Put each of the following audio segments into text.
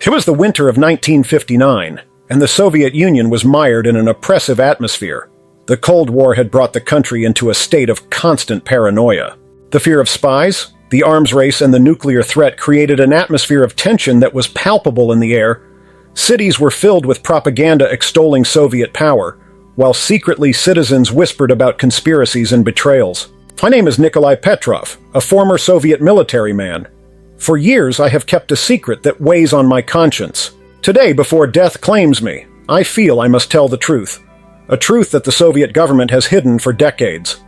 It was the winter of 1959, and the Soviet Union was mired in an oppressive atmosphere. The Cold War had brought the country into a state of constant paranoia. The fear of spies, the arms race, and the nuclear threat created an atmosphere of tension that was palpable in the air. Cities were filled with propaganda extolling Soviet power, while secretly citizens whispered about conspiracies and betrayals. My name is Nikolai Petrov, a former Soviet military man. For years I have kept a secret that weighs on my conscience. Today, before death claims me, I feel I must tell the truth. A truth that the Soviet government has hidden for decades.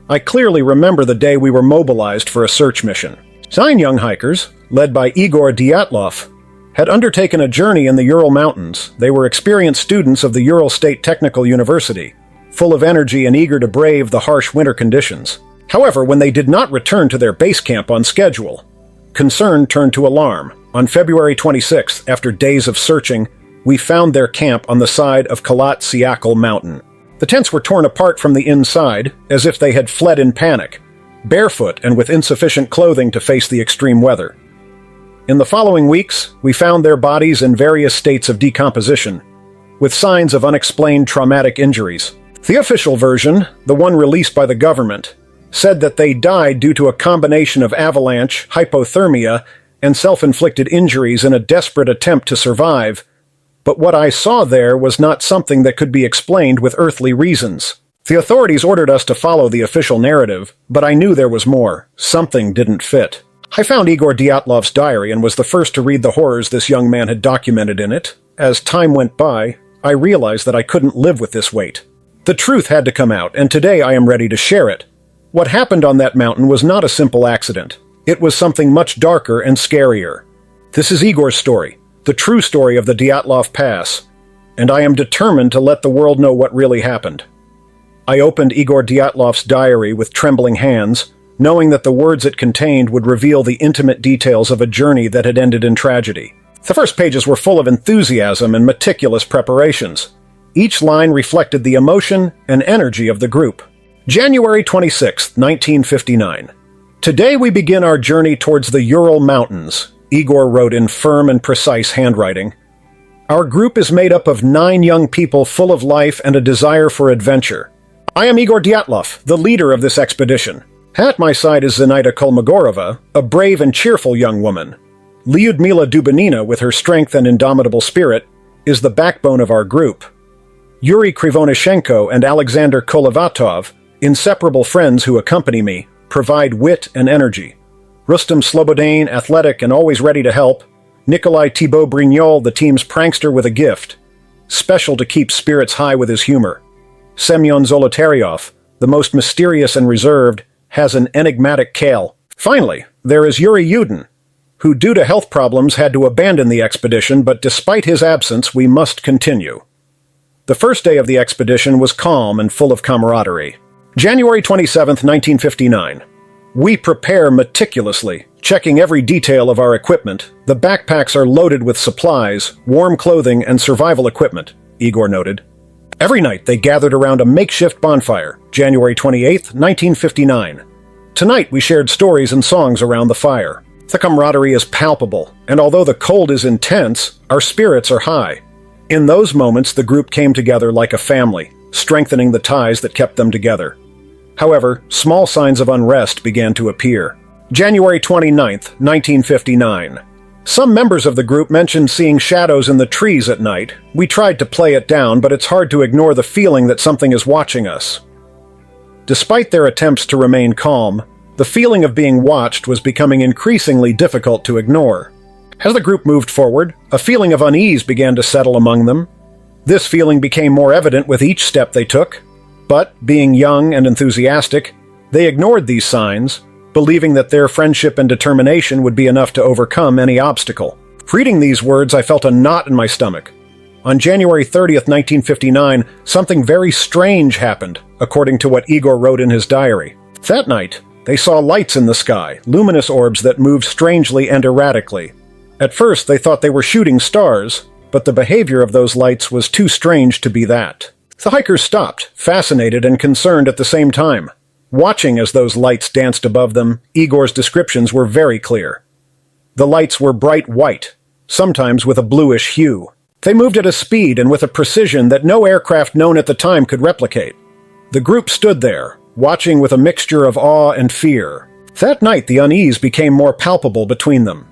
I clearly remember the day we were mobilized for a search mission. 9 young hikers, led by Igor Dyatlov, had undertaken a journey in the Ural Mountains. They were experienced students of the Ural State Technical University, full of energy and eager to brave the harsh winter conditions. However, when they did not return to their base camp on schedule, concern turned to alarm. On February 26th, after days of searching, we found their camp on the side of Kalat Siakal Mountain. The tents were torn apart from the inside, as if they had fled in panic, barefoot and with insufficient clothing to face the extreme weather. In the following weeks, we found their bodies in various states of decomposition, with signs of unexplained traumatic injuries. The official version, the one released by the government, said that they died due to a combination of avalanche, hypothermia, and self-inflicted injuries in a desperate attempt to survive. But what I saw there was not something that could be explained with earthly reasons. The authorities ordered us to follow the official narrative, but I knew there was more. Something didn't fit. I found Igor Dyatlov's diary and was the first to read the horrors this young man had documented in it. As time went by, I realized that I couldn't live with this weight. The truth had to come out, and today I am ready to share it. What happened on that mountain was not a simple accident. It was something much darker and scarier. This is Igor's story, the true story of the Dyatlov Pass, and I am determined to let the world know what really happened. I opened Igor Dyatlov's diary with trembling hands, knowing that the words it contained would reveal the intimate details of a journey that had ended in tragedy. The first pages were full of enthusiasm and meticulous preparations. Each line reflected the emotion and energy of the group. January 26, 1959. Today we begin our journey towards the Ural Mountains, Igor wrote in firm and precise handwriting. Our group is made up of 9 young people full of life and a desire for adventure. I am Igor Dyatlov, the leader of this expedition. At my side is Zenaida Kolmogorova, a brave and cheerful young woman. Lyudmila Dubinina, with her strength and indomitable spirit, is the backbone of our group. Yuri Krivonishenko and Alexander Kolovatov, inseparable friends who accompany me, provide wit and energy. Rustam Slobodane, athletic and always ready to help. Nikolai Thibault Brignol, the team's prankster with a gift, special to keep spirits high with his humor. Semyon Zolotaryov, the most mysterious and reserved, has an enigmatic kale. Finally, there is Yuri Yudin, who due to health problems had to abandon the expedition, but despite his absence, we must continue. The first day of the expedition was calm and full of camaraderie. January 27, 1959. We prepare meticulously, checking every detail of our equipment. The backpacks are loaded with supplies, warm clothing, and survival equipment, Igor noted. Every night they gathered around a makeshift bonfire, January 28, 1959. Tonight we shared stories and songs around the fire. The camaraderie is palpable, and although the cold is intense, our spirits are high. In those moments the group came together like a family, strengthening the ties that kept them together. However, small signs of unrest began to appear. January 29, 1959. Some members of the group mentioned seeing shadows in the trees at night. We tried to play it down, but it's hard to ignore the feeling that something is watching us. Despite their attempts to remain calm, the feeling of being watched was becoming increasingly difficult to ignore. As the group moved forward, a feeling of unease began to settle among them. This feeling became more evident with each step they took. But, being young and enthusiastic, they ignored these signs, believing that their friendship and determination would be enough to overcome any obstacle. Reading these words, I felt a knot in my stomach. On January 30th, 1959, something very strange happened, according to what Igor wrote in his diary. That night, they saw lights in the sky, luminous orbs that moved strangely and erratically. At first, they thought they were shooting stars, but the behavior of those lights was too strange to be that. The hikers stopped, fascinated and concerned at the same time. Watching as those lights danced above them, Igor's descriptions were very clear. The lights were bright white, sometimes with a bluish hue. They moved at a speed and with a precision that no aircraft known at the time could replicate. The group stood there, watching with a mixture of awe and fear. That night the unease became more palpable between them.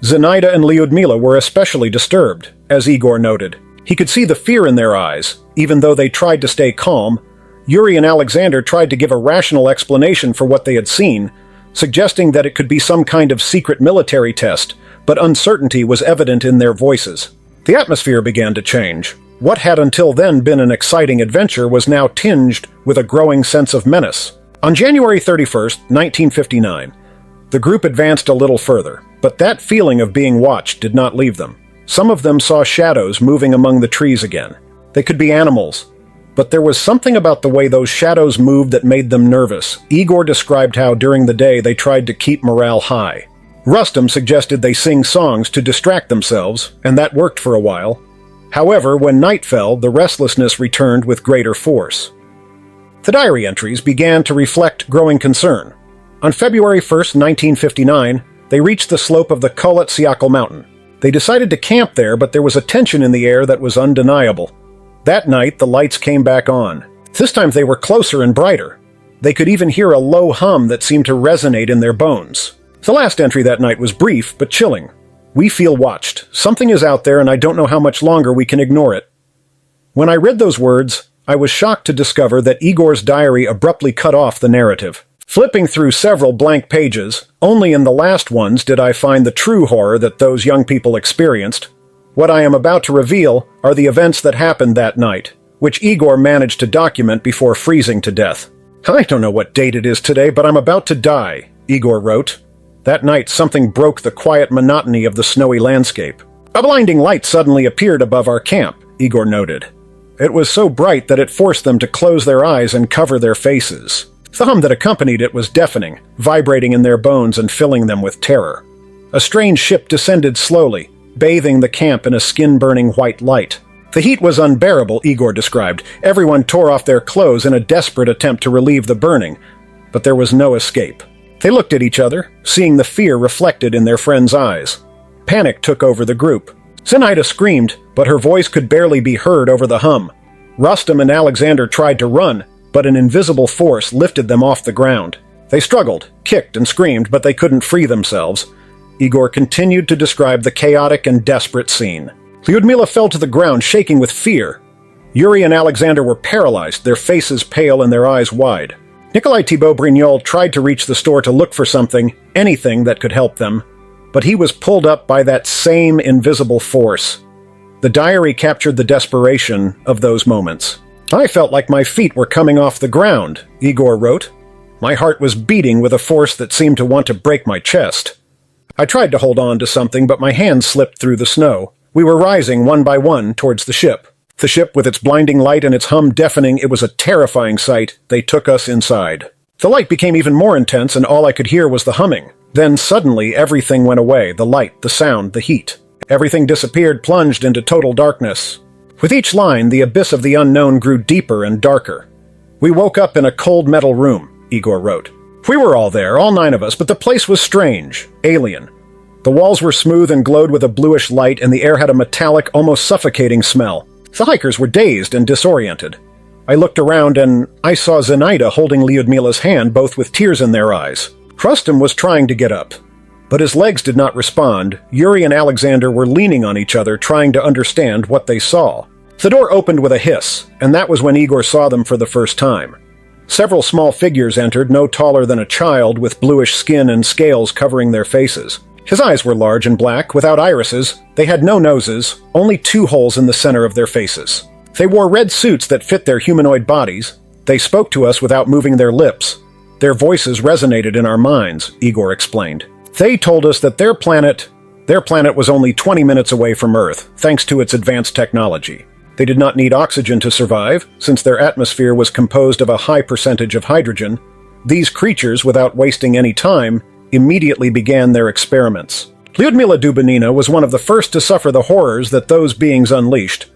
Zinaida and Lyudmila were especially disturbed, as Igor noted. He could see the fear in their eyes, even though they tried to stay calm. Yuri and Alexander tried to give a rational explanation for what they had seen, suggesting that it could be some kind of secret military test, but uncertainty was evident in their voices. The atmosphere began to change. What had until then been an exciting adventure was now tinged with a growing sense of menace. On January 31st, 1959, the group advanced a little further, but that feeling of being watched did not leave them. Some of them saw shadows moving among the trees again. They could be animals, but there was something about the way those shadows moved that made them nervous. Igor described how during the day they tried to keep morale high. Rustam suggested they sing songs to distract themselves, and that worked for a while. However, when night fell, the restlessness returned with greater force. The diary entries began to reflect growing concern. On February 1st, 1959, they reached the slope of the Kolat-Syakhl mountain. They decided to camp there, but there was a tension in the air that was undeniable. That night, the lights came back on. This time they were closer and brighter. They could even hear a low hum that seemed to resonate in their bones. The last entry that night was brief, but chilling. "We feel watched. Something is out there and I don't know how much longer we can ignore it." When I read those words, I was shocked to discover that Igor's diary abruptly cut off the narrative. Flipping through several blank pages, only in the last ones did I find the true horror that those young people experienced. What I am about to reveal are the events that happened that night, which Igor managed to document before freezing to death. "I don't know what date it is today, but I'm about to die," Igor wrote. That night something broke the quiet monotony of the snowy landscape. "A blinding light suddenly appeared above our camp," Igor noted. "It was so bright that it forced them to close their eyes and cover their faces. The hum that accompanied it was deafening, vibrating in their bones and filling them with terror. A strange ship descended slowly, bathing the camp in a skin-burning white light. The heat was unbearable," Igor described. "Everyone tore off their clothes in a desperate attempt to relieve the burning, but there was no escape." They looked at each other, seeing the fear reflected in their friends' eyes. Panic took over the group. Zinaida screamed, but her voice could barely be heard over the hum. Rustam and Alexander tried to run, but an invisible force lifted them off the ground. They struggled, kicked, and screamed, but they couldn't free themselves. Igor continued to describe the chaotic and desperate scene. Lyudmila fell to the ground, shaking with fear. Yuri and Alexander were paralyzed, their faces pale and their eyes wide. Nikolai Thibault-Brignol tried to reach the store to look for something, anything that could help them, but he was pulled up by that same invisible force. The diary captured the desperation of those moments. "I felt like my feet were coming off the ground," Igor wrote. "My heart was beating with a force that seemed to want to break my chest. I tried to hold on to something, but my hands slipped through the snow. We were rising one by one towards the ship. The ship with its blinding light and its hum deafening, it was a terrifying sight. They took us inside. The light became even more intense and all I could hear was the humming. Then suddenly everything went away, the light, the sound, the heat. Everything disappeared, plunged into total darkness. With each line, the abyss of the unknown grew deeper and darker. We woke up in a cold metal room," Igor wrote. "We were all there, all 9 of us, but the place was strange, alien. The walls were smooth and glowed with a bluish light, and the air had a metallic, almost suffocating smell. The hikers were dazed and disoriented. I looked around and I saw Zinaida holding Lyudmila's hand, both with tears in their eyes. Rustam was trying to get up, but his legs did not respond. Yuri and Alexander were leaning on each other, trying to understand what they saw. The door opened with a hiss, and that was when Igor saw them for the first time. Several small figures entered, no taller than a child, with bluish skin and scales covering their faces. His eyes were large and black, without irises. They had no noses, only 2 holes in the center of their faces. They wore red suits that fit their humanoid bodies. They spoke to us without moving their lips. Their voices resonated in our minds, Igor explained. They told us that their planet was only 20 minutes away from Earth, thanks to its advanced technology. They did not need oxygen to survive, since their atmosphere was composed of a high percentage of hydrogen. These creatures, without wasting any time, immediately began their experiments. Lyudmila Dubinina was one of the first to suffer the horrors that those beings unleashed.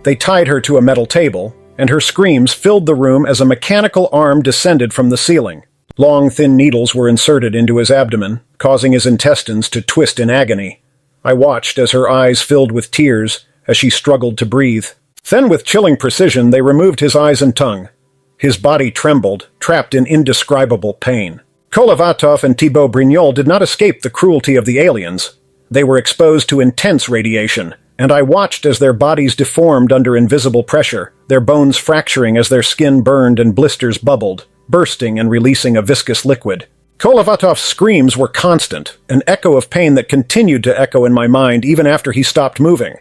They tied her to a metal table, and her screams filled the room as a mechanical arm descended from the ceiling. Long, thin needles were inserted into his abdomen, causing his intestines to twist in agony. I watched as her eyes filled with tears as she struggled to breathe. Then, with chilling precision, they removed his eyes and tongue. His body trembled, trapped in indescribable pain. Kolovatov and Thibaut Brignol did not escape the cruelty of the aliens. They were exposed to intense radiation, and I watched as their bodies deformed under invisible pressure, their bones fracturing as their skin burned and blisters bubbled, bursting and releasing a viscous liquid. Kolovatov's screams were constant, an echo of pain that continued to echo in my mind even after he stopped moving.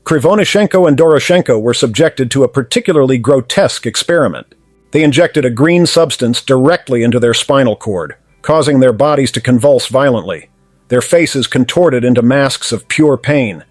Krivonishenko and Doroshenko were subjected to a particularly grotesque experiment. They injected a green substance directly into their spinal cord, causing their bodies to convulse violently. Their faces contorted into masks of pure pain,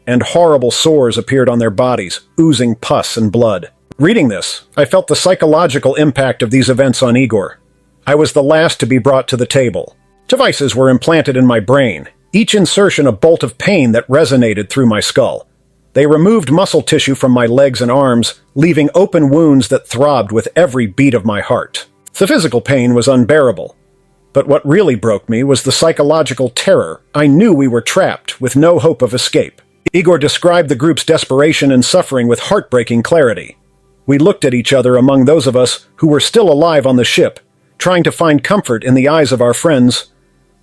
and horrible sores appeared on their bodies, oozing pus and blood. Reading this, I felt the psychological impact of these events on Igor. I was the last to be brought to the table. Devices were implanted in my brain, each insertion a bolt of pain that resonated through my skull. They removed muscle tissue from my legs and arms, leaving open wounds that throbbed with every beat of my heart. The physical pain was unbearable. But what really broke me was the psychological terror. I knew we were trapped, with no hope of escape. Igor described the group's desperation and suffering with heartbreaking clarity. We looked at each other among those of us who were still alive on the ship, trying to find comfort in the eyes of our friends,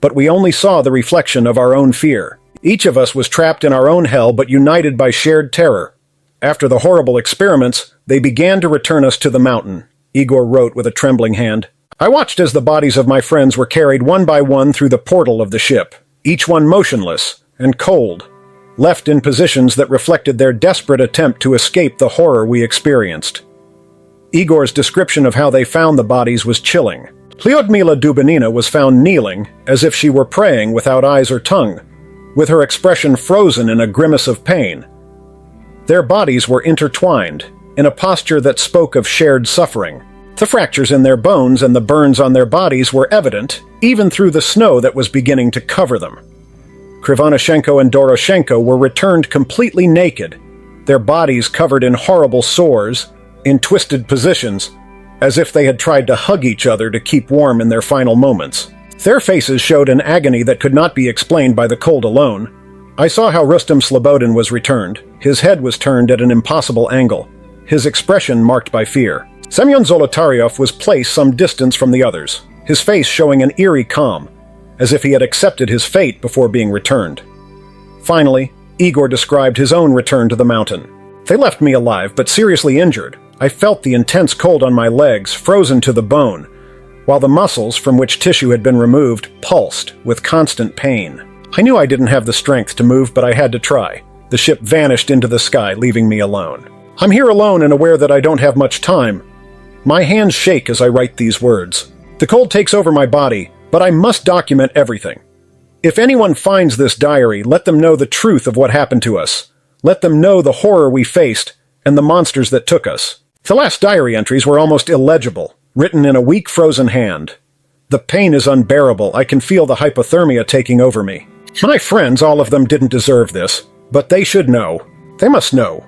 but we only saw the reflection of our own fear. Each of us was trapped in our own hell but united by shared terror. After the horrible experiments, they began to return us to the mountain, Igor wrote with a trembling hand. I watched as the bodies of my friends were carried one by one through the portal of the ship, each one motionless and cold, left in positions that reflected their desperate attempt to escape the horror we experienced. Igor's description of how they found the bodies was chilling. Lyudmila Dubinina was found kneeling, as if she were praying without eyes or tongue, with her expression frozen in a grimace of pain. Their bodies were intertwined, in a posture that spoke of shared suffering. The fractures in their bones and the burns on their bodies were evident, even through the snow that was beginning to cover them. Krivonishenko and Doroshenko were returned completely naked, their bodies covered in horrible sores, in twisted positions, as if they had tried to hug each other to keep warm in their final moments. Their faces showed an agony that could not be explained by the cold alone. I saw how Rustem Slobodin was returned. His head was turned at an impossible angle, his expression marked by fear. Semyon Zolotaryov was placed some distance from the others, his face showing an eerie calm, as if he had accepted his fate before being returned. Finally, Igor described his own return to the mountain. They left me alive, but seriously injured. I felt the intense cold on my legs, frozen to the bone, while the muscles from which tissue had been removed pulsed with constant pain. I knew I didn't have the strength to move, but I had to try. The ship vanished into the sky, leaving me alone. I'm here alone and aware that I don't have much time. My hands shake as I write these words. The cold takes over my body, but I must document everything. If anyone finds this diary, let them know the truth of what happened to us. Let them know the horror we faced and the monsters that took us. The last diary entries were almost illegible, written in a weak frozen hand. The pain is unbearable. I can feel the hypothermia taking over me. My friends, all of them, didn't deserve this, but they should know. They must know.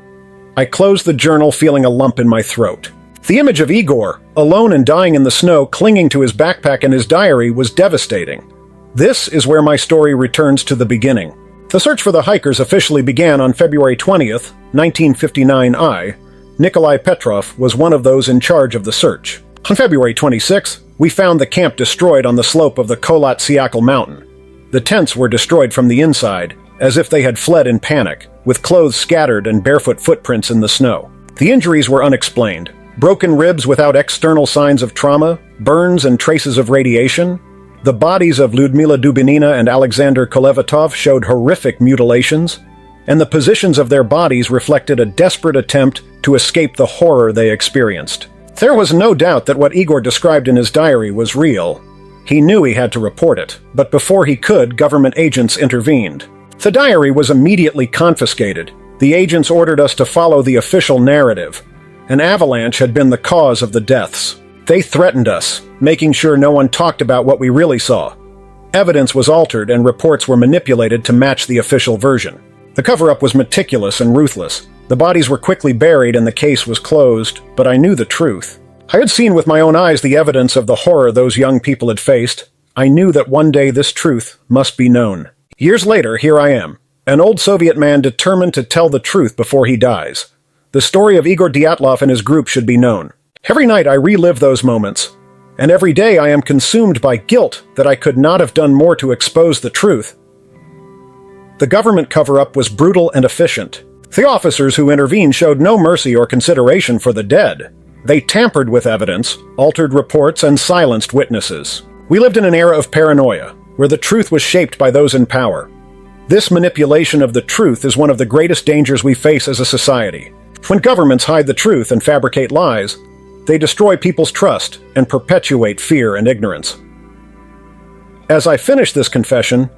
I closed the journal feeling a lump in my throat. The image of Igor, alone and dying in the snow, clinging to his backpack and his diary, was devastating. This is where my story returns to the beginning. The search for the hikers officially began on February 20th, 1959. Nikolai Petrov was one of those in charge of the search. On February 26th, we found the camp destroyed on the slope of the Kholat Syakhl mountain. The tents were destroyed from the inside, as if they had fled in panic, with clothes scattered and barefoot footprints in the snow. The injuries were unexplained. Broken ribs without external signs of trauma, burns and traces of radiation. The bodies of Lyudmila Dubinina and Alexander Kolevatov showed horrific mutilations, and the positions of their bodies reflected a desperate attempt to escape the horror they experienced. There was no doubt that what Igor described in his diary was real. He knew he had to report it, but before he could, government agents intervened. The diary was immediately confiscated. The agents ordered us to follow the official narrative. An avalanche had been the cause of the deaths. They threatened us, making sure no one talked about what we really saw. Evidence was altered and reports were manipulated to match the official version. The cover-up was meticulous and ruthless. The bodies were quickly buried and the case was closed, but I knew the truth. I had seen with my own eyes the evidence of the horror those young people had faced. I knew that one day this truth must be known. Years later, here I am, an old Soviet man determined to tell the truth before he dies. The story of Igor Dyatlov and his group should be known. Every night I relive those moments, and every day I am consumed by guilt that I could not have done more to expose the truth. The government cover-up was brutal and efficient. The officers who intervened showed no mercy or consideration for the dead. They tampered with evidence, altered reports, and silenced witnesses. We lived in an era of paranoia, where the truth was shaped by those in power. This manipulation of the truth is one of the greatest dangers we face as a society. When governments hide the truth and fabricate lies, they destroy people's trust and perpetuate fear and ignorance. As I finish this confession,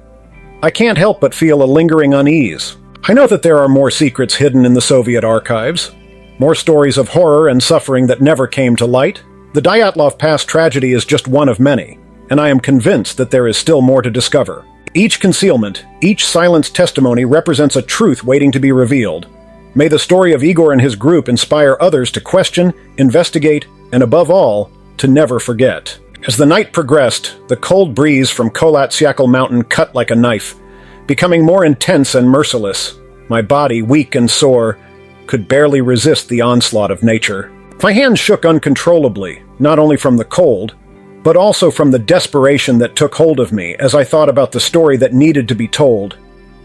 I can't help but feel a lingering unease. I know that there are more secrets hidden in the Soviet archives, more stories of horror and suffering that never came to light. The Dyatlov Pass tragedy is just one of many, and I am convinced that there is still more to discover. Each concealment, each silenced testimony represents a truth waiting to be revealed. May the story of Igor and his group inspire others to question, investigate, and above all, to never forget. As the night progressed, the cold breeze from Kholat-Syakhl mountain cut like a knife, becoming more intense and merciless. My body, weak and sore, could barely resist the onslaught of nature. My hands shook uncontrollably, not only from the cold, but also from the desperation that took hold of me as I thought about the story that needed to be told.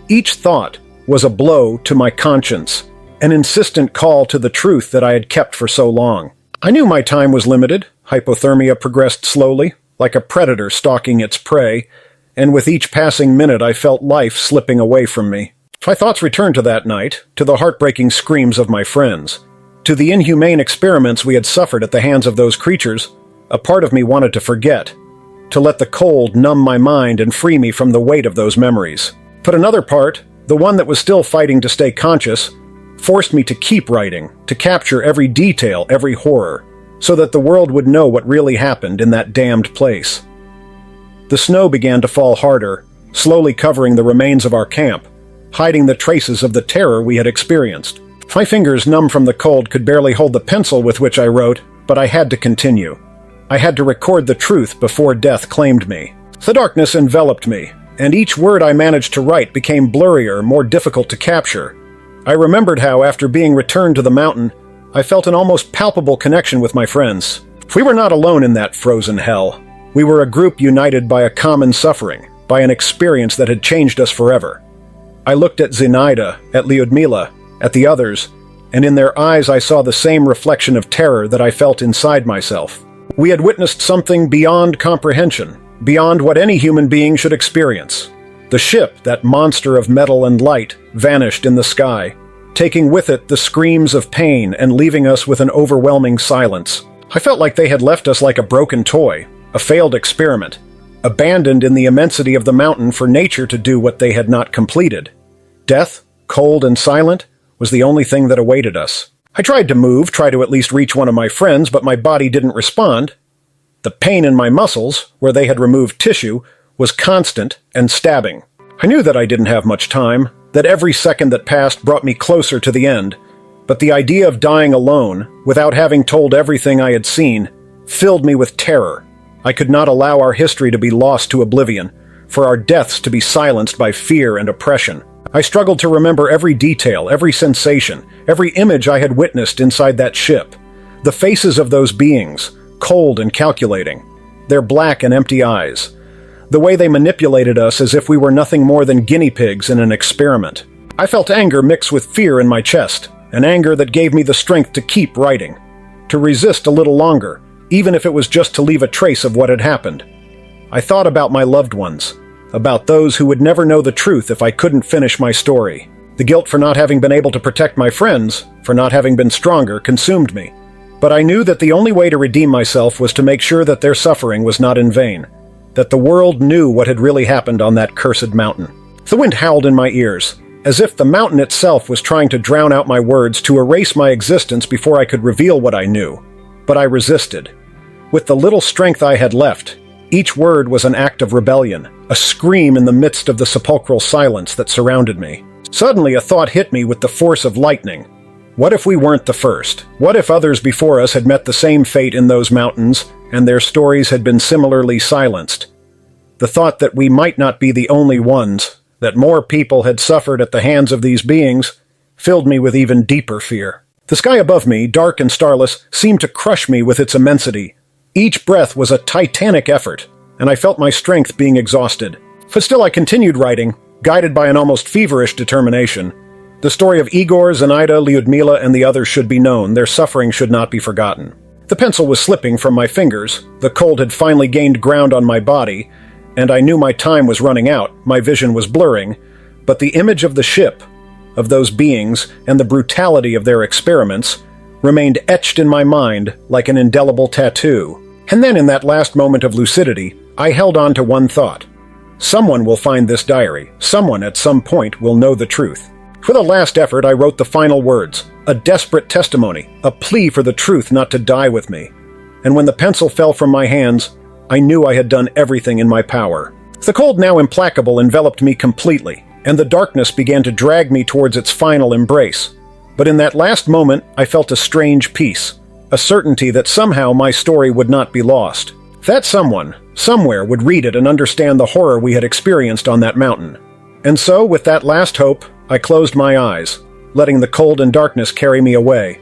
Each thought was a blow to my conscience, an insistent call to the truth that I had kept for so long. I knew my time was limited. Hypothermia progressed slowly, like a predator stalking its prey, and with each passing minute I felt life slipping away from me. My thoughts returned to that night, to the heartbreaking screams of my friends, to the inhumane experiments we had suffered at the hands of those creatures. A part of me wanted to forget, to let the cold numb my mind and free me from the weight of those memories. But another part, the one that was still fighting to stay conscious, forced me to keep writing, to capture every detail, every horror, so that the world would know what really happened in that damned place. The snow began to fall harder, slowly covering the remains of our camp, hiding the traces of the terror we had experienced. My fingers, numb from the cold, could barely hold the pencil with which I wrote, but I had to continue. I had to record the truth before death claimed me. The darkness enveloped me, and each word I managed to write became blurrier, more difficult to capture. I remembered how, after being returned to the mountain, I felt an almost palpable connection with my friends. We were not alone in that frozen hell. We were a group united by a common suffering, by an experience that had changed us forever. I looked at Zinaida, at Lyudmila, at the others, and in their eyes I saw the same reflection of terror that I felt inside myself. We had witnessed something beyond comprehension, beyond what any human being should experience. The ship, that monster of metal and light, vanished in the sky, taking with it the screams of pain and leaving us with an overwhelming silence. I felt like they had left us like a broken toy, a failed experiment, abandoned in the immensity of the mountain for nature to do what they had not completed. Death, cold and silent, was the only thing that awaited us. I tried to move, try to at least reach one of my friends, but my body didn't respond. The pain in my muscles, where they had removed tissue, was constant and stabbing. I knew that I didn't have much time, that every second that passed brought me closer to the end, but the idea of dying alone, without having told everything I had seen, filled me with terror. I could not allow our history to be lost to oblivion, for our deaths to be silenced by fear and oppression. I struggled to remember every detail, every sensation, every image I had witnessed inside that ship. The faces of those beings, cold and calculating, their black and empty eyes. The way they manipulated us as if we were nothing more than guinea pigs in an experiment. I felt anger mixed with fear in my chest, an anger that gave me the strength to keep writing, to resist a little longer, even if it was just to leave a trace of what had happened. I thought about my loved ones, about those who would never know the truth if I couldn't finish my story. The guilt for not having been able to protect my friends, for not having been stronger, consumed me. But I knew that the only way to redeem myself was to make sure that their suffering was not in vain, that the world knew what had really happened on that cursed mountain. The wind howled in my ears, as if the mountain itself was trying to drown out my words, to erase my existence before I could reveal what I knew. But I resisted. With the little strength I had left, each word was an act of rebellion, a scream in the midst of the sepulchral silence that surrounded me. Suddenly a thought hit me with the force of lightning. What if we weren't the first? What if others before us had met the same fate in those mountains, and their stories had been similarly silenced? The thought that we might not be the only ones, that more people had suffered at the hands of these beings, filled me with even deeper fear. The sky above me, dark and starless, seemed to crush me with its immensity. Each breath was a titanic effort, and I felt my strength being exhausted. But still I continued writing, guided by an almost feverish determination. The story of Igor, Zenaida, Lyudmila, and the others should be known. Their suffering should not be forgotten. The pencil was slipping from my fingers. The cold had finally gained ground on my body, and I knew my time was running out. My vision was blurring, but the image of the ship, of those beings, and the brutality of their experiments remained etched in my mind like an indelible tattoo. And then in that last moment of lucidity, I held on to one thought. Someone will find this diary. Someone at some point will know the truth. With a last effort, I wrote the final words, a desperate testimony, a plea for the truth not to die with me. And when the pencil fell from my hands, I knew I had done everything in my power. The cold, now implacable, enveloped me completely, and the darkness began to drag me towards its final embrace. But in that last moment, I felt a strange peace, a certainty that somehow my story would not be lost. That someone, somewhere, would read it and understand the horror we had experienced on that mountain. And so, with that last hope, I closed my eyes, letting the cold and darkness carry me away,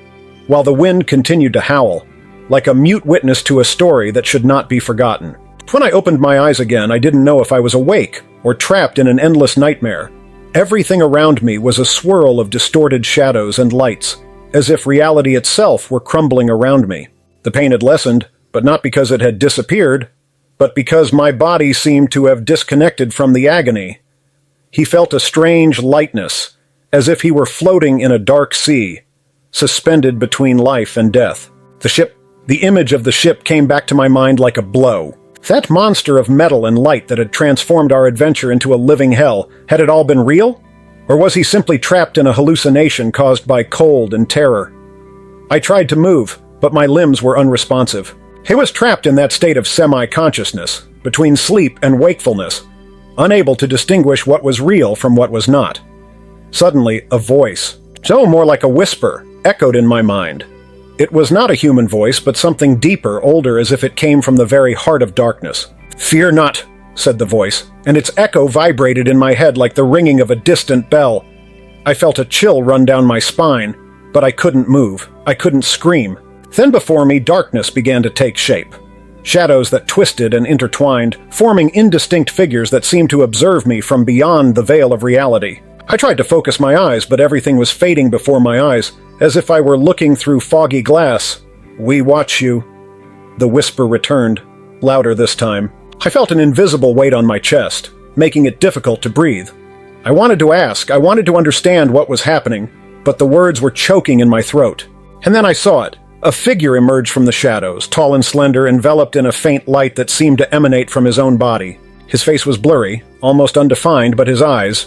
while the wind continued to howl, like a mute witness to a story that should not be forgotten. When I opened my eyes again, I didn't know if I was awake or trapped in an endless nightmare. Everything around me was a swirl of distorted shadows and lights, as if reality itself were crumbling around me. The pain had lessened, but not because it had disappeared, but because my body seemed to have disconnected from the agony. He felt a strange lightness, as if he were floating in a dark sea, suspended between life and death. The image of the ship came back to my mind like a blow. That monster of metal and light that had transformed our adventure into a living hell, had it all been real? Or was he simply trapped in a hallucination caused by cold and terror? I tried to move, but my limbs were unresponsive. He was trapped in that state of semi-consciousness, between sleep and wakefulness, unable to distinguish what was real from what was not. Suddenly, a voice, so more like a whisper, echoed in my mind. It was not a human voice, but something deeper, older, as if it came from the very heart of darkness. "Fear not," said the voice, and its echo vibrated in my head like the ringing of a distant bell. I felt a chill run down my spine, but I couldn't move. I couldn't scream. Then before me, darkness began to take shape. Shadows that twisted and intertwined, forming indistinct figures that seemed to observe me from beyond the veil of reality. I tried to focus my eyes, but everything was fading before my eyes, as if I were looking through foggy glass. "We watch you," the whisper returned, louder this time. I felt an invisible weight on my chest, making it difficult to breathe. I wanted to ask, I wanted to understand what was happening, but the words were choking in my throat. And then I saw it. A figure emerged from the shadows, tall and slender, enveloped in a faint light that seemed to emanate from his own body. His face was blurry, almost undefined, but his eyes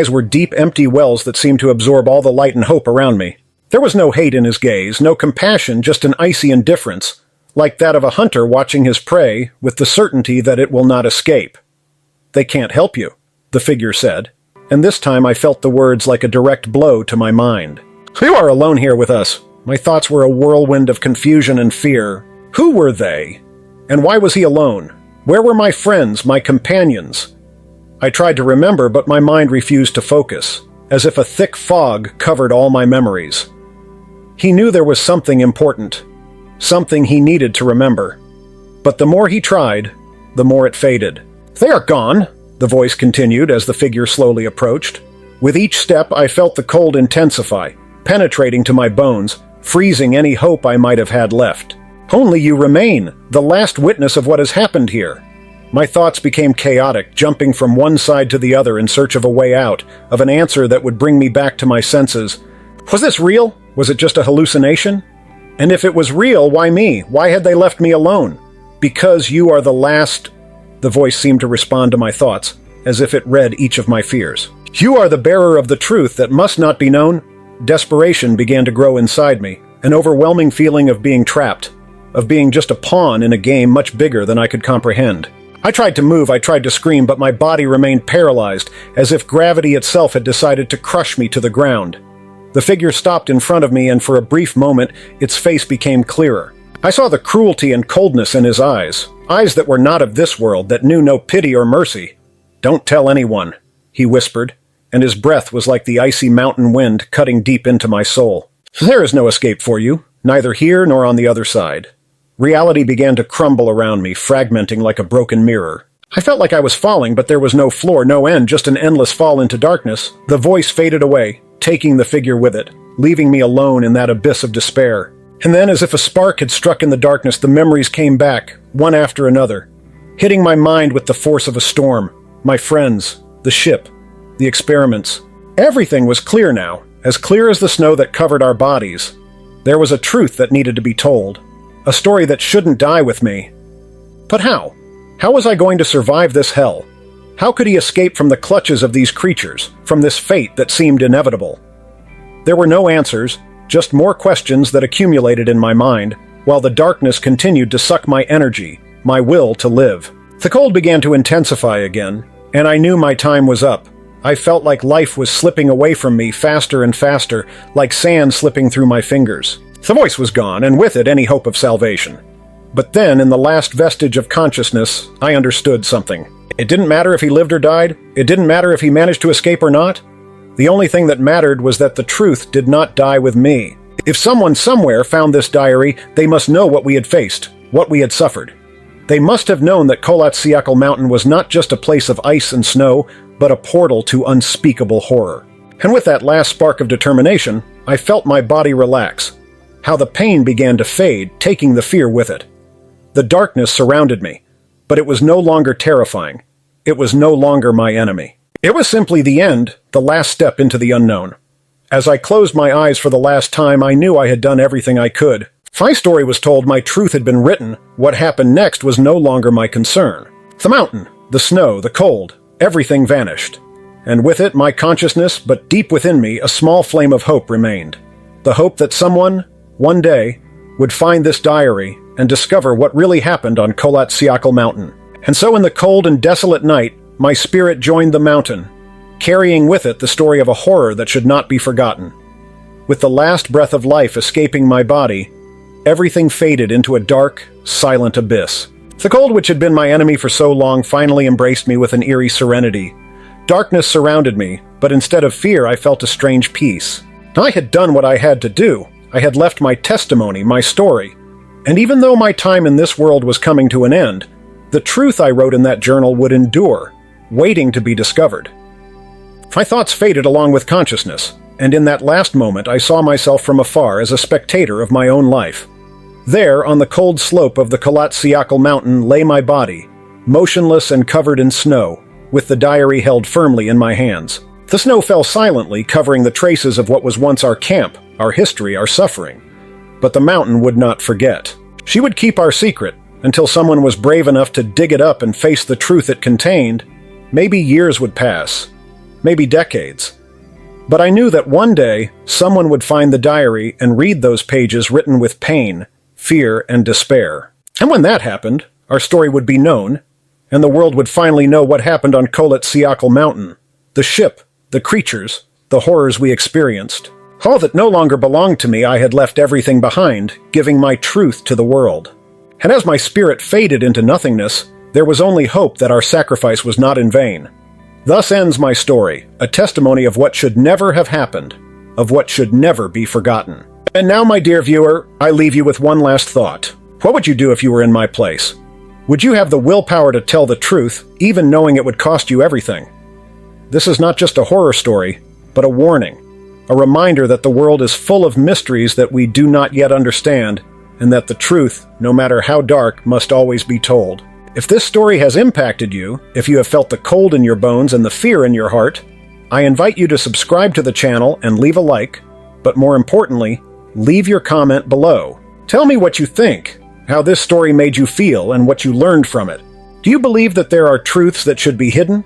were deep, empty wells that seemed to absorb all the light and hope around me. There was no hate in his gaze, no compassion, just an icy indifference, like that of a hunter watching his prey with the certainty that it will not escape. "They can't help you," the figure said, and this time I felt the words like a direct blow to my mind. "You are alone here with us." My thoughts were a whirlwind of confusion and fear. Who were they? And why was he alone? Where were my friends, my companions? I tried to remember, but my mind refused to focus, as if a thick fog covered all my memories. He knew there was something important, something he needed to remember. But the more he tried, the more it faded. "They are gone," the voice continued as the figure slowly approached. With each step, I felt the cold intensify, penetrating to my bones, freezing any hope I might have had left. "Only you remain, the last witness of what has happened here." My thoughts became chaotic, jumping from one side to the other in search of a way out, of an answer that would bring me back to my senses. Was this real? Was it just a hallucination? And if it was real, why me? Why had they left me alone? "Because you are the last..." The voice seemed to respond to my thoughts, as if it read each of my fears. "You are the bearer of the truth that must not be known." Desperation began to grow inside me, an overwhelming feeling of being trapped, of being just a pawn in a game much bigger than I could comprehend. I tried to move, I tried to scream, but my body remained paralyzed, as if gravity itself had decided to crush me to the ground. The figure stopped in front of me, and for a brief moment, its face became clearer. I saw the cruelty and coldness in his eyes that were not of this world, that knew no pity or mercy. "Don't tell anyone," he whispered, and his breath was like the icy mountain wind cutting deep into my soul. There is no escape for you, neither here nor on the other side. Reality began to crumble around me, fragmenting like a broken mirror. I felt like I was falling, but there was no floor, no end, just an endless fall into darkness. The voice faded away, taking the figure with it, leaving me alone in that abyss of despair. And then, as if a spark had struck in the darkness, the memories came back, one after another, hitting my mind with the force of a storm. My friends, the ship, the experiments. Everything was clear now, as clear as the snow that covered our bodies. There was a truth that needed to be told, a story that shouldn't die with me. But how? How was I going to survive this hell? How could he escape from the clutches of these creatures, from this fate that seemed inevitable? There were no answers, just more questions that accumulated in my mind, while the darkness continued to suck my energy, my will to live. The cold began to intensify again, and I knew my time was up. I felt like life was slipping away from me faster and faster, like sand slipping through my fingers. The voice was gone, and with it any hope of salvation. But then, in the last vestige of consciousness, I understood something. It didn't matter if he lived or died. It didn't matter if he managed to escape or not. The only thing that mattered was that the truth did not die with me. If someone somewhere found this diary, they must know what we had faced, what we had suffered. They must have known that Kholat-Syakhl Mountain was not just a place of ice and snow, but a portal to unspeakable horror. And with that last spark of determination, I felt my body relax, how the pain began to fade, taking the fear with it. The darkness surrounded me, but it was no longer terrifying. It was no longer my enemy. It was simply the end, the last step into the unknown. As I closed my eyes for the last time, I knew I had done everything I could. My story was told, my truth had been written. What happened next was no longer my concern. The mountain, the snow, the cold, everything vanished. And with it, my consciousness, but deep within me, a small flame of hope remained. The hope that someone, one day, would find this diary and discover what really happened on Kholat-Syakhl Mountain. And so in the cold and desolate night, my spirit joined the mountain, carrying with it the story of a horror that should not be forgotten. With the last breath of life escaping my body, everything faded into a dark, silent abyss. The cold, which had been my enemy for so long, finally embraced me with an eerie serenity. Darkness surrounded me, but instead of fear, I felt a strange peace. I had done what I had to do. I had left my testimony, my story. And even though my time in this world was coming to an end, the truth I wrote in that journal would endure, waiting to be discovered. My thoughts faded along with consciousness, and in that last moment I saw myself from afar as a spectator of my own life. There, on the cold slope of the Kholat-Syakhl Mountain, lay my body, motionless and covered in snow, with the diary held firmly in my hands. The snow fell silently, covering the traces of what was once our camp, our history, our suffering. But the mountain would not forget. She would keep our secret until someone was brave enough to dig it up and face the truth it contained. Maybe years would pass, maybe decades. But I knew that one day someone would find the diary and read those pages written with pain, fear, and despair. And when that happened, our story would be known, and the world would finally know what happened on Kholat-Syakhl Mountain, the ship, the creatures, the horrors we experienced. All that no longer belonged to me, I had left everything behind, giving my truth to the world. And as my spirit faded into nothingness, there was only hope that our sacrifice was not in vain. Thus ends my story, a testimony of what should never have happened, of what should never be forgotten. And now, my dear viewer, I leave you with one last thought. What would you do if you were in my place? Would you have the willpower to tell the truth, even knowing it would cost you everything? This is not just a horror story, but a warning. A reminder that the world is full of mysteries that we do not yet understand, and that the truth, no matter how dark, must always be told. If this story has impacted you, if you have felt the cold in your bones and the fear in your heart, I invite you to subscribe to the channel and leave a like, but more importantly, leave your comment below. Tell me what you think, how this story made you feel, and what you learned from it. Do you believe that there are truths that should be hidden?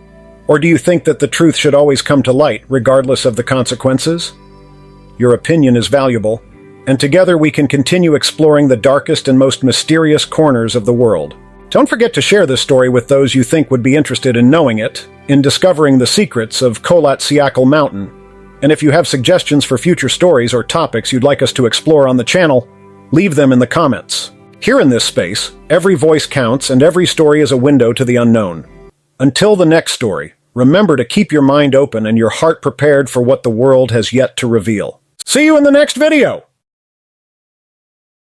Or do you think that the truth should always come to light, regardless of the consequences? Your opinion is valuable, and together we can continue exploring the darkest and most mysterious corners of the world. Don't forget to share this story with those you think would be interested in knowing it, in discovering the secrets of Kholat-Syakhl Mountain. And if you have suggestions for future stories or topics you'd like us to explore on the channel, leave them in the comments. Here in this space, every voice counts and every story is a window to the unknown. Until the next story, Remember to keep your mind open and your heart prepared for what the world has yet to reveal. See you in the next video!